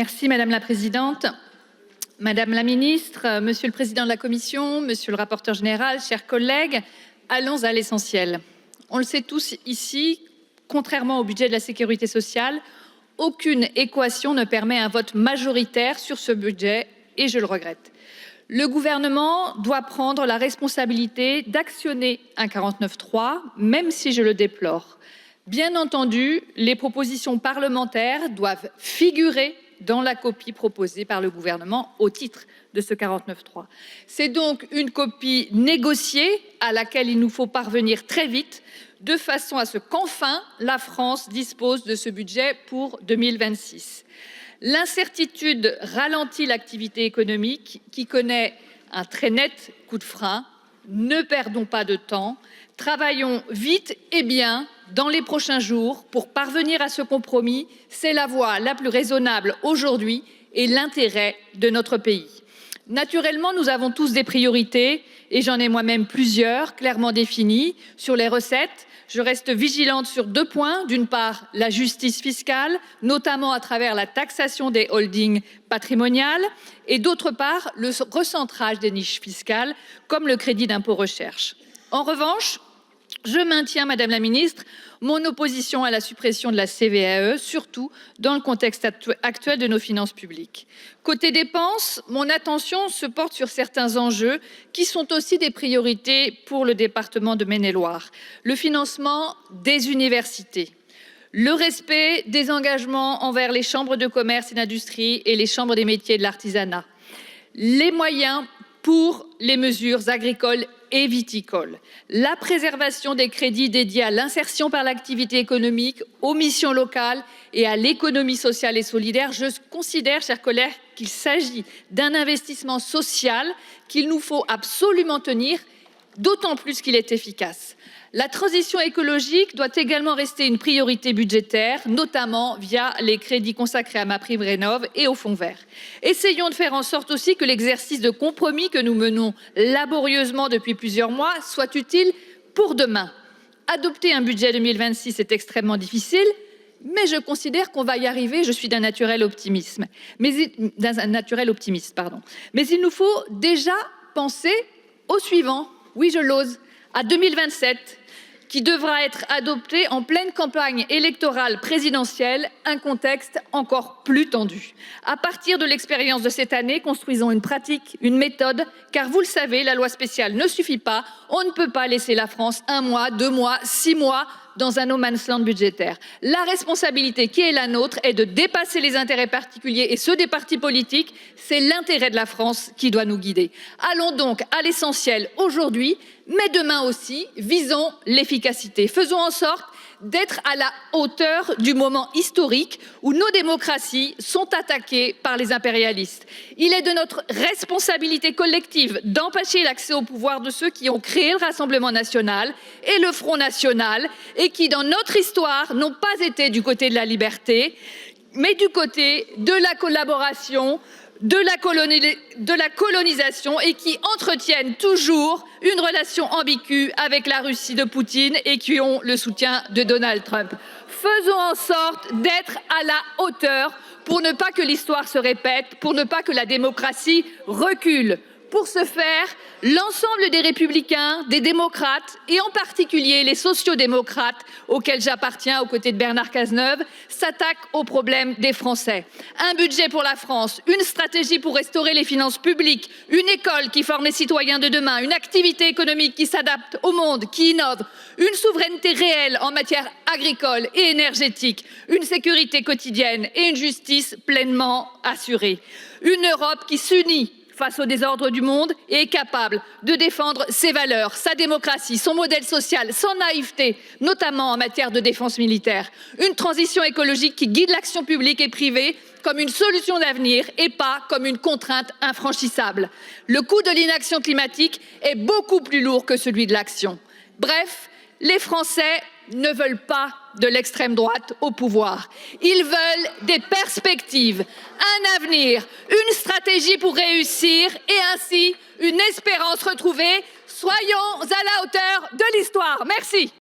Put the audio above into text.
Merci Madame la Présidente. Madame la Ministre, Monsieur le Président de la Commission, Monsieur le rapporteur général, chers collègues, allons à l'essentiel. On le sait tous ici, contrairement au budget de la Sécurité sociale, aucune équation ne permet un vote majoritaire sur ce budget et je le regrette. Le gouvernement doit prendre la responsabilité d'actionner un 49.3, même si je le déplore. Bien entendu, les propositions parlementaires doivent figurer dans la copie proposée par le gouvernement au titre de ce 49.3. C'est donc une copie négociée à laquelle il nous faut parvenir très vite, de façon à ce qu'enfin la France dispose de ce budget pour 2026. L'incertitude ralentit l'activité économique qui connaît un très net coup de frein. Ne perdons pas de temps, travaillons vite et bien dans les prochains jours pour parvenir à ce compromis. C'est la voie la plus raisonnable aujourd'hui et l'intérêt de notre pays. Naturellement, nous avons tous des priorités et j'en ai moi-même plusieurs clairement définies. Sur les recettes, je reste vigilante sur 2 points. D'une part, la justice fiscale, notamment à travers la taxation des holdings patrimoniales, et d'autre part, le recentrage des niches fiscales, comme le crédit d'impôt recherche. En revanche, je maintiens, Madame la Ministre, mon opposition à la suppression de la CVAE, surtout dans le contexte actuel de nos finances publiques. Côté dépenses, mon attention se porte sur certains enjeux qui sont aussi des priorités pour le département de Maine-et-Loire. Le financement des universités, le respect des engagements envers les chambres de commerce et d'industrie et les chambres des métiers et de l'artisanat, les moyens pour les mesures agricoles et viticoles, la préservation des crédits dédiés à l'insertion par l'activité économique, aux missions locales et à l'économie sociale et solidaire. Je considère, chers collègues, qu'il s'agit d'un investissement social qu'il nous faut absolument tenir, d'autant plus qu'il est efficace. La transition écologique doit également rester une priorité budgétaire, notamment via les crédits consacrés à MaPrimeRénov' et au Fonds vert. Essayons de faire en sorte aussi que l'exercice de compromis que nous menons laborieusement depuis plusieurs mois soit utile pour demain. Adopter un budget 2026 est extrêmement difficile, mais je considère qu'on va y arriver. Je suis d'un naturel optimiste. Mais il nous faut déjà penser au suivant. Oui, je l'ose. À 2027, qui devra être adopté en pleine campagne électorale présidentielle, un contexte encore plus tendu. À partir de l'expérience de cette année, construisons une pratique, une méthode, car vous le savez, la loi spéciale ne suffit pas. On ne peut pas laisser la France 1 mois, 2 mois, 6 mois dans un no man's land budgétaire. La responsabilité qui est la nôtre est de dépasser les intérêts particuliers et ceux des partis politiques. C'est l'intérêt de la France qui doit nous guider. Allons donc à l'essentiel aujourd'hui, mais demain aussi, visons l'efficacité. Faisons en sorte d'être à la hauteur du moment historique où nos démocraties sont attaquées par les impérialistes. Il est de notre responsabilité collective d'empêcher l'accès au pouvoir de ceux qui ont créé le Rassemblement national et le Front national et qui, dans notre histoire, n'ont pas été du côté de la liberté, mais du côté de la collaboration, de la colonisation et qui entretiennent toujours une relation ambiguë avec la Russie de Poutine et qui ont le soutien de Donald Trump. Faisons en sorte d'être à la hauteur pour ne pas que l'histoire se répète, pour ne pas que la démocratie recule. Pour ce faire, l'ensemble des républicains, des démocrates et en particulier les sociodémocrates auxquels j'appartiens aux côtés de Bernard Cazeneuve s'attaquent aux problèmes des Français. Un budget pour la France, une stratégie pour restaurer les finances publiques, une école qui forme les citoyens de demain, une activité économique qui s'adapte au monde, qui innove, une souveraineté réelle en matière agricole et énergétique, une sécurité quotidienne et une justice pleinement assurée. Une Europe qui s'unit face au désordre du monde et est capable de défendre ses valeurs, sa démocratie, son modèle social, sans naïveté, notamment en matière de défense militaire. Une transition écologique qui guide l'action publique et privée comme une solution d'avenir et pas comme une contrainte infranchissable. Le coût de l'inaction climatique est beaucoup plus lourd que celui de l'action. Bref, les Français ne veulent pas de l'extrême droite au pouvoir. Ils veulent des perspectives, un avenir, une stratégie pour réussir et ainsi une espérance retrouvée. Soyons à la hauteur de l'histoire. Merci.